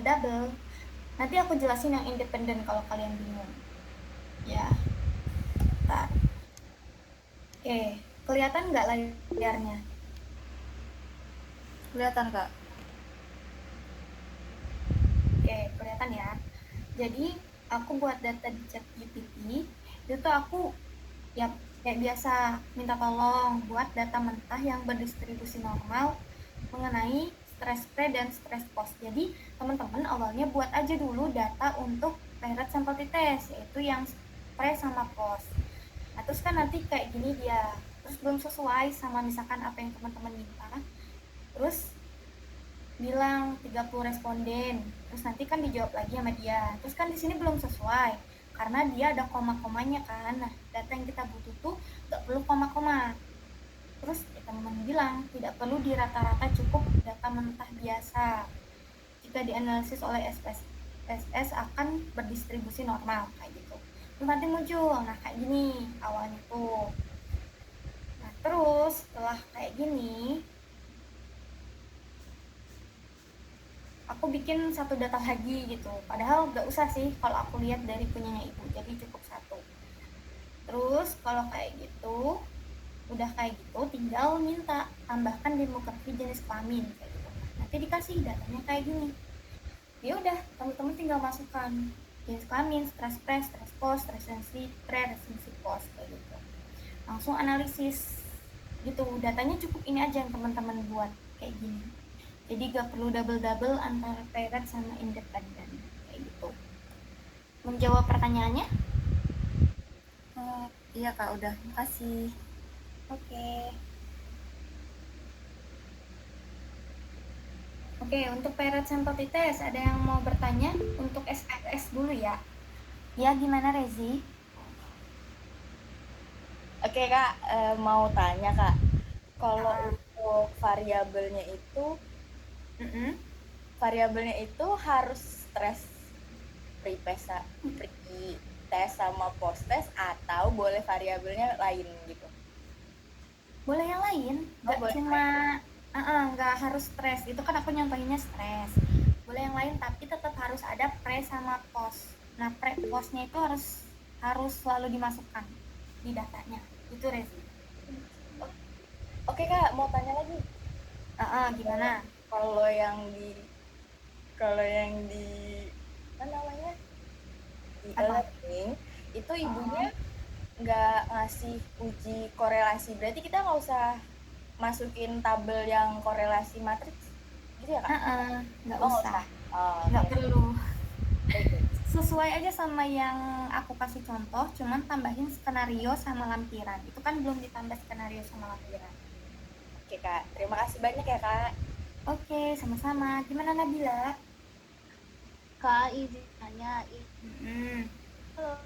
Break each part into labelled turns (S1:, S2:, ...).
S1: double. Nanti aku jelasin yang independen kalau kalian bingung. Ya, bentar. Oke, kelihatan nggak layarnya?
S2: Kelihatan Kak.
S1: Oke, kelihatan ya. Jadi aku buat data di ChatGPT itu tuh aku ya kayak biasa minta tolong buat data mentah yang berdistribusi normal mengenai stress pre dan stress post. Jadi teman-teman awalnya buat aja dulu data untuk parent sample test, yaitu yang pre sama post. Nah terus kan nanti kayak gini dia, terus belum sesuai sama misalkan apa yang teman-teman minta, terus bilang 30 responden, terus nanti kan dijawab lagi sama dia, terus kan di sini belum sesuai karena dia ada koma-komanya kan. Nah data yang kita butuh tuh nggak perlu koma-koma. Terus ya, teman-teman bilang tidak perlu di rata-rata, cukup data mentah biasa jika dianalisis oleh SPS akan berdistribusi normal kayak gitu. Terus nanti muncul nah kayak gini awalnya tuh. Nah terus setelah kayak gini aku bikin satu data lagi gitu, padahal gak usah sih kalau aku lihat dari punyanya ibu, jadi cukup satu. Terus kalau kayak gitu udah kayak gitu tinggal minta tambahkan demografi jenis kelamin kayak gitu. Nanti dikasih datanya kayak gini, ya udah teman-teman tinggal masukkan jenis kelamin, stress pre, stress post, resensi pre, resensi post kayak gitu, langsung analisis gitu. Datanya cukup ini aja yang teman-teman buat kayak gini, jadi gak perlu double-double antara parent sama independen kayak gitu. Menjawab pertanyaannya?
S2: Oh, iya Kak, udah. Makasih.
S1: Oke. Oke, untuk parent sample test ada yang mau bertanya untuk SFS dulu ya? Ya, gimana Rezi?
S2: Oke Kak, mau tanya Kak. Kalau
S1: Ah,
S2: untuk
S1: mm-mm.
S2: variabelnya itu harus stress pre test sama post test atau boleh variabelnya lain gitu?
S1: Boleh yang lain,
S2: Oh,
S1: nggak
S2: boleh
S1: cuma
S2: lain.
S1: nggak harus stres. Itu kan aku nyontohinnya stres. Boleh yang lain, tapi tetap harus ada pre sama post. Nah, pre postnya itu harus harus selalu dimasukkan di datanya. Itu Rezi.
S2: Oke Kak, mau tanya lagi.
S1: Gimana?
S2: Kalau yang di kalau yang di apa namanya? Di
S1: Apa?
S2: e-learning itu ibunya
S1: Uh,
S2: nggak ngasih uji korelasi, berarti kita nggak usah masukin tabel yang korelasi matriks gitu ya Kak?
S1: nggak
S2: Oh, nggak
S1: usah,
S2: usah. Oh,
S1: nggak
S2: oke.
S1: perlu.
S2: Oke.
S1: Sesuai aja sama yang aku kasih contoh, cuman tambahin skenario sama lampiran. Itu kan belum ditambah skenario sama lampiran.
S2: Oke Kak, terima kasih banyak ya Kak.
S1: Oke, sama-sama. Gimana Nabila?
S3: Kak, izin nanya,
S1: Hmm,
S3: kalau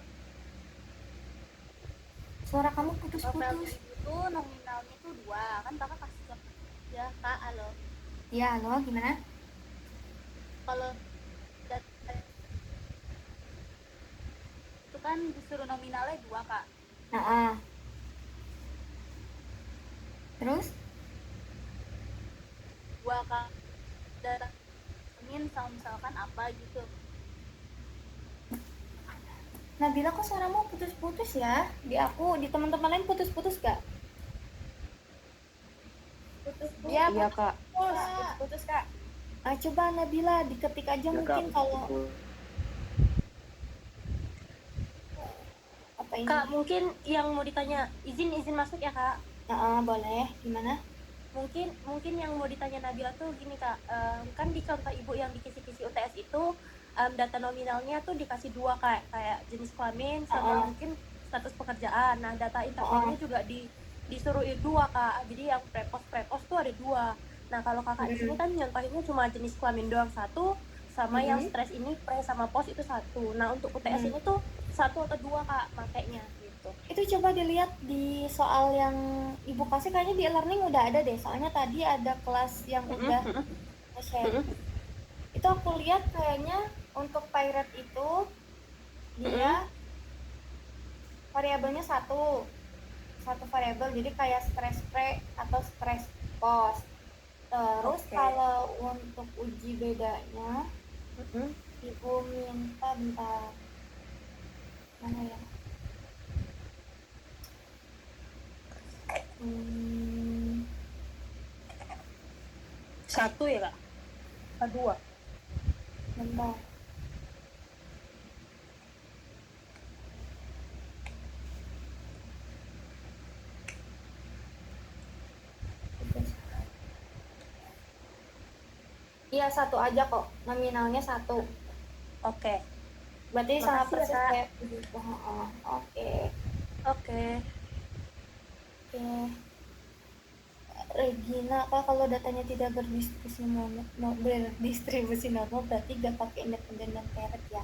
S1: suara kamu
S3: PLT
S1: putus-putus.
S3: Ibu tuh nominalnya tuh 2, kan kakak kasih contoh. Ya, Kak, halo.
S1: Ya, halo, gimana?
S3: Kalau data itu kan disuruh nominalnya 2, Kak.
S1: Nah, terus?
S3: 2, Kak. Data min sama misalkan apa gitu.
S1: Nabila kok suaramu putus-putus ya? Di aku, di teman-teman lain putus-putus gak?
S2: Iya,
S4: Iya kak.
S2: putus Kak.
S1: Coba Nabila diketik aja
S4: Ya kak,
S1: mungkin kalau
S4: putus-putus.
S1: apa ini.
S5: Kak, mungkin yang mau ditanya, izin masuk ya Kak.
S1: Boleh, gimana?
S5: Mungkin yang mau ditanya Nabila tuh gini Kak, kan di contoh ibu yang di kisi-kisi UTS itu data nominalnya tuh dikasih 2 kayak jenis kelamin sama mungkin status pekerjaan. Nah data intervalnya juga disuruh 2 Kak, jadi yang prepost tuh ada 2. Nah kalau kakak di sini kan nyontohinnya cuma jenis kelamin doang satu, sama yang stres ini pre sama post itu satu. Nah untuk UTS ini tuh 1 atau 2 Kak makainya gitu.
S1: Itu coba dilihat di soal yang ibu kasih, kayaknya di e-learning udah ada deh, soalnya tadi ada kelas yang udah nge-share. Itu aku lihat kayaknya untuk pirate itu dia variabelnya satu satu variabel, jadi kayak stress pre atau stress post. Terus
S2: Oke.
S1: kalau untuk uji bedanya Ibu minta bentar. Mana ya?
S5: Satu ya kak? Dua.
S1: Bentar. Iya, satu aja kok. Nominalnya satu.
S5: Oke.
S1: Berarti sama
S5: Makasih ya,
S1: persis
S5: Kak.
S1: kayak begitu. Oh, oke.
S5: Oke.
S1: Oke. Regina, Kak, kalau datanya tidak berdistribusi normal berarti gak pakai independen dan paired ya?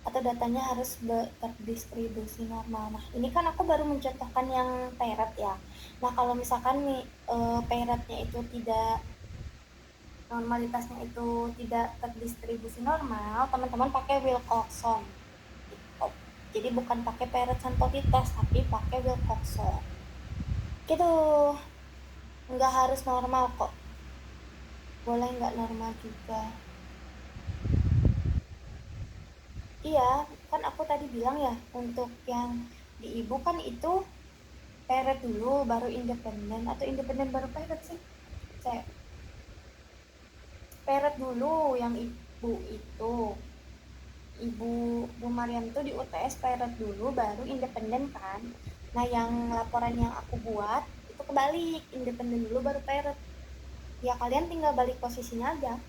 S1: Atau datanya harus terdistribusi normal? Nah, ini kan aku baru mencontohkan yang paired ya. Nah, kalau misalkan nih pairednya itu tidak, normalitasnya itu tidak terdistribusi normal, teman-teman pakai Wilcoxon. Jadi bukan pakai paired sample t-test, tapi pakai Wilcoxon. Gitu. Nggak harus normal kok. Boleh nggak normal juga. Iya, kan aku tadi bilang ya, untuk yang di ibu kan itu paired dulu, baru independen, atau independen baru paired sih? Paired dulu yang ibu itu. Ibu Bu Mariam itu di UTS paired dulu, baru independen kan. Nah, yang laporan yang aku buat itu kebalik, independen dulu baru paired. Ya kalian tinggal balik posisinya aja,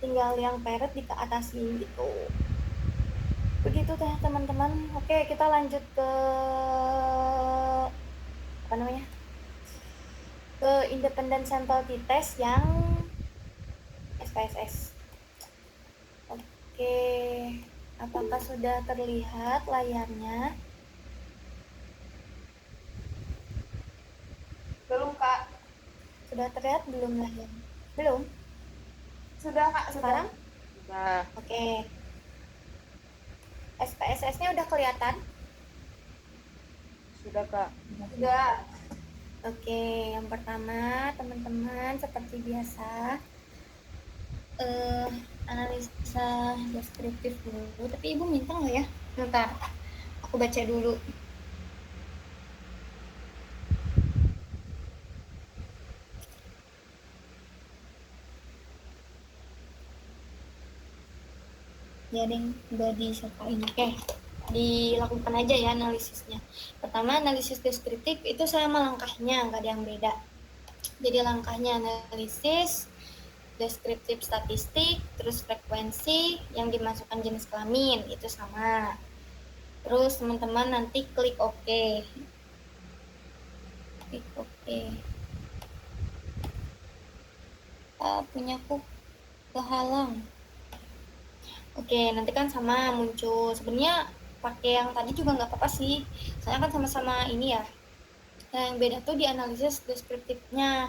S1: tinggal yang paired di atasin gitu. Begitu teh teman-teman. Oke, kita lanjut ke apa namanya, ke independent sample t-test yang SPSS. Oke, apakah sudah terlihat layarnya? Belum, Kak. Sudah terlihat belum layar? Belum? Sudah, Kak. Sekarang?
S5: Sudah.
S1: Oke. SPSS-nya udah kelihatan?
S5: Sudah kak.
S1: Sudah. Oke, yang pertama teman-teman seperti biasa analisa deskriptif dulu. Tapi ibu minta nggak ya? Bentar, aku baca dulu. Jadi udah disertain. Oke, dilakukan aja ya analisisnya. Pertama, analisis deskriptif itu sama langkahnya, nggak ada yang beda. Jadi langkahnya analisis deskriptif statistik, terus frekuensi yang dimasukkan jenis kelamin itu sama. Terus teman-teman nanti klik OK. Klik OK. Punyaku kehalang. Oke, nanti kan sama muncul. Sebenarnya pakai yang tadi juga nggak apa-apa sih. Soalnya kan sama-sama ini ya. Yang beda tuh di analisis deskriptifnya.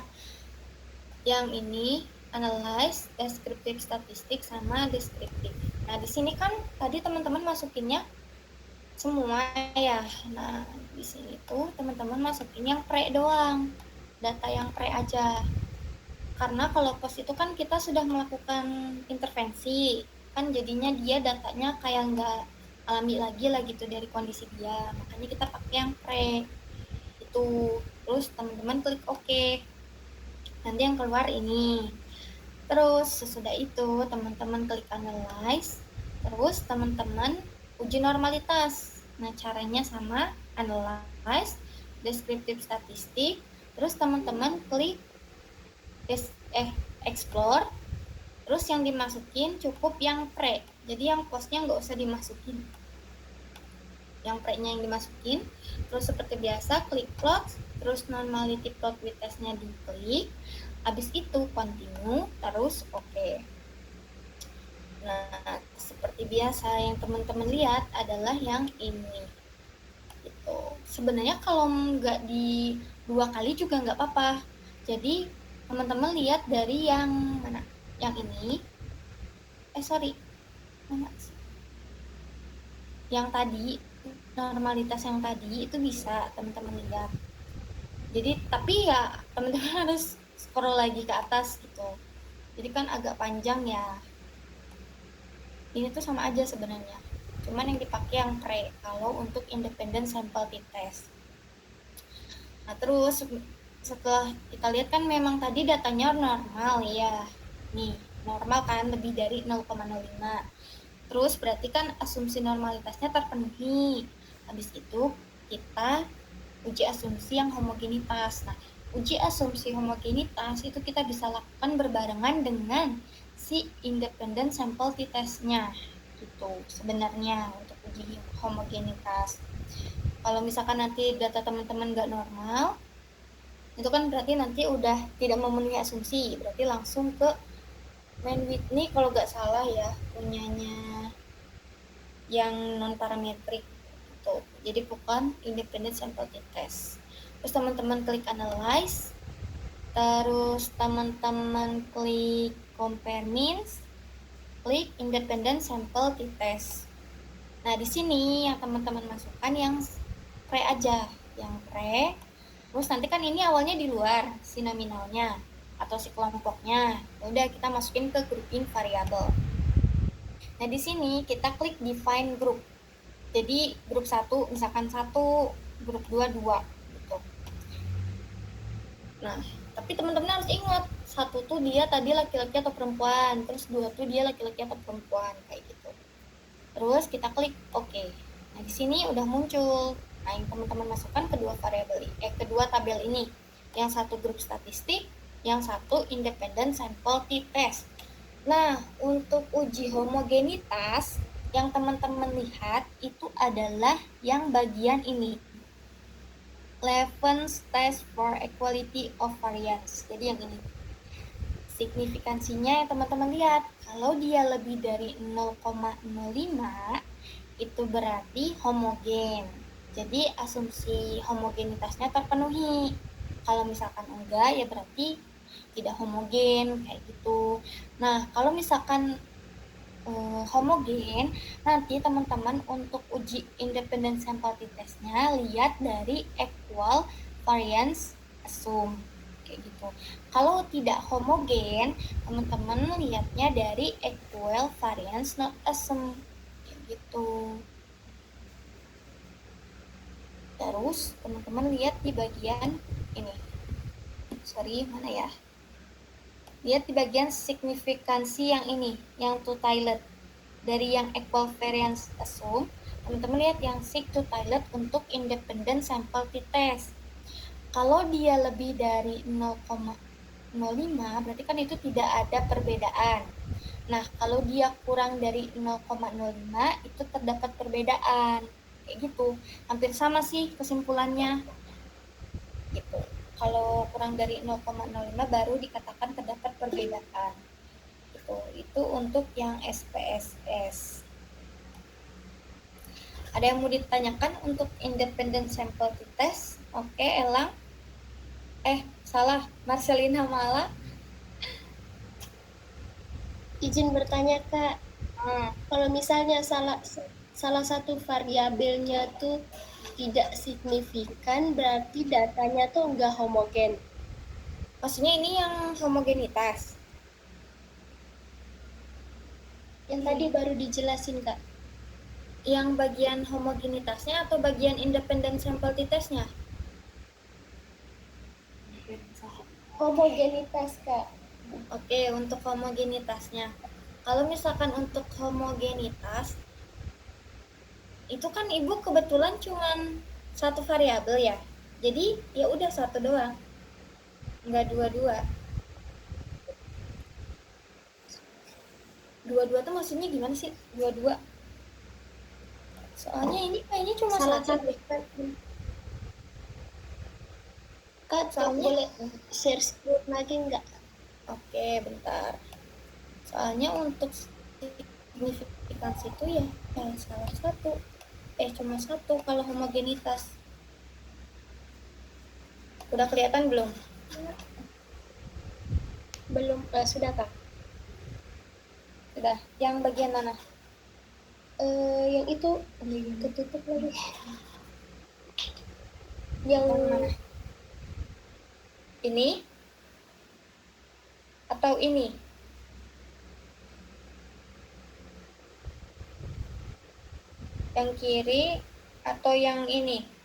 S1: Yang ini analyze, deskriptif statistik sama deskriptif. Nah, di sini kan tadi teman-teman masukinnya semua ya. Nah, di sini tuh teman-teman masukin yang pre doang. Data yang pre aja. Karena kalau post itu kan kita sudah melakukan intervensi. Kan jadinya dia datanya kayak nggak alami lagi lah gitu dari kondisi dia. Makanya kita pakai yang pre. Itu. Terus teman-teman klik OK. Nanti yang keluar ini. Terus sesudah itu teman-teman klik analyze, terus teman-teman uji normalitas. Nah, caranya sama, analyze, deskriptif statistik, terus teman-teman klik explore, terus yang dimasukin cukup yang pre. Jadi yang postnya nggak usah dimasukin. Yang pre-nya yang dimasukin, terus seperti biasa klik plot, terus normality plot with test-nya diklik. Habis itu continue, terus OK. Nah, seperti biasa yang teman-teman lihat adalah yang ini. Gitu. Sebenarnya kalau nggak di 2 kali juga nggak apa-apa. Jadi teman-teman lihat dari yang mana? Yang ini. Mana sih? Yang tadi, normalitas yang tadi itu bisa teman-teman lihat. Jadi tapi ya teman-teman harus scroll lagi ke atas gitu. Jadi kan agak panjang ya. Ini tuh sama aja sebenarnya. Cuman yang dipakai yang pre kalau untuk independent sample t-test. Nah, terus setelah kita lihat kan memang tadi datanya normal ya. Nih, normal kan lebih dari 0,05. Terus berarti kan asumsi normalitasnya terpenuhi. Habis itu kita uji asumsi yang homogenitas. Nah, uji asumsi homogenitas itu kita bisa lakukan berbarengan dengan si independent sample t-testnya gitu sebenarnya untuk uji homogenitas. Kalau misalkan nanti data teman-teman nggak normal, itu kan berarti nanti udah tidak memenuhi asumsi, berarti langsung ke Mann Whitney kalau nggak salah ya, punyanya yang non parametrik gitu. Jadi bukan independent sample t-test. Terus teman-teman klik analyze, terus teman-teman klik compare means, klik independent sample t-test. Nah, di sini yang teman-teman masukkan yang pre aja, yang pre. Terus nanti kan ini awalnya di luar si nominalnya atau si kelompoknya. Udah kita masukin ke grouping variabel. Nah, di sini kita klik define group. Jadi grup 1 misalkan 1, grup 2 2 gitu. Nah, tapi teman-teman harus ingat, 1 tuh dia tadi laki-laki atau perempuan, terus 2 tuh dia laki-laki atau perempuan kayak gitu. Terus kita klik oke. Nah, di sini udah muncul. Nah, yang teman-teman masukkan kedua tabel ini. Yang satu grup statistik, yang satu independent sample t-test. Nah, untuk uji homogenitas yang teman-teman lihat itu adalah yang bagian ini. Levens test for equality of variance. Jadi yang ini. Signifikansinya yang teman-teman lihat, kalau dia lebih dari 0,05 itu berarti homogen. Jadi asumsi homogenitasnya terpenuhi. Kalau misalkan enggak ya berarti tidak homogen kayak gitu. Nah, kalau misalkan homogen, nanti teman-teman untuk uji independent sample t-testnya lihat dari equal variance assume kayak gitu. Kalau tidak homogen, teman-teman lihatnya dari equal variance not assume kayak gitu. Terus teman-teman lihat di bagian ini. Mana ya? Lihat di bagian signifikansi yang ini, yang two-tiled. Dari yang equal variance assume, teman-teman lihat yang sig two-tiled untuk independent sample t-test. Kalau dia lebih dari 0,05, berarti kan itu tidak ada perbedaan. Nah, kalau dia kurang dari 0,05, itu terdapat perbedaan. Kayak gitu. Hampir sama sih kesimpulannya. Gitu. Kalau kurang dari 0,05 baru dikatakan terdapat perbedaan. Itu untuk yang SPSS. Ada yang mau ditanyakan untuk independent sample t-test? Oke, Elang. Salah, Marcelina Mala.
S4: Izin bertanya Kak, kalau misalnya salah satu variabelnya tuh tidak signifikan, berarti datanya tuh enggak homogen.
S1: Maksudnya ini yang homogenitas.
S4: Yang tadi baru dijelasin Kak.
S1: Yang bagian homogenitasnya atau bagian independent sample t-testnya?
S4: Homogenitas Kak.
S1: Oke, untuk homogenitasnya. Kalau misalkan untuk homogenitas, itu kan ibu kebetulan cuman satu variabel ya. Jadi ya udah satu doang. Enggak dua-dua. Dua-dua tuh maksudnya gimana sih? Dua-dua. Soalnya ini kayaknya cuma
S4: Salah
S1: satu.
S4: Kak,
S1: Soalnya
S4: boleh share screen lagi nggak?
S1: Oke, bentar. Soalnya untuk signifikansi itu ya salah satu. Cuma satu kalau homogenitas. Udah kelihatan belum?
S4: Belum, sudah Kak.
S1: Sudah. Yang bagian mana?
S4: Yang itu ketutup lagi.
S1: Yang mana? Ini? Atau ini? Yang kiri atau yang ini?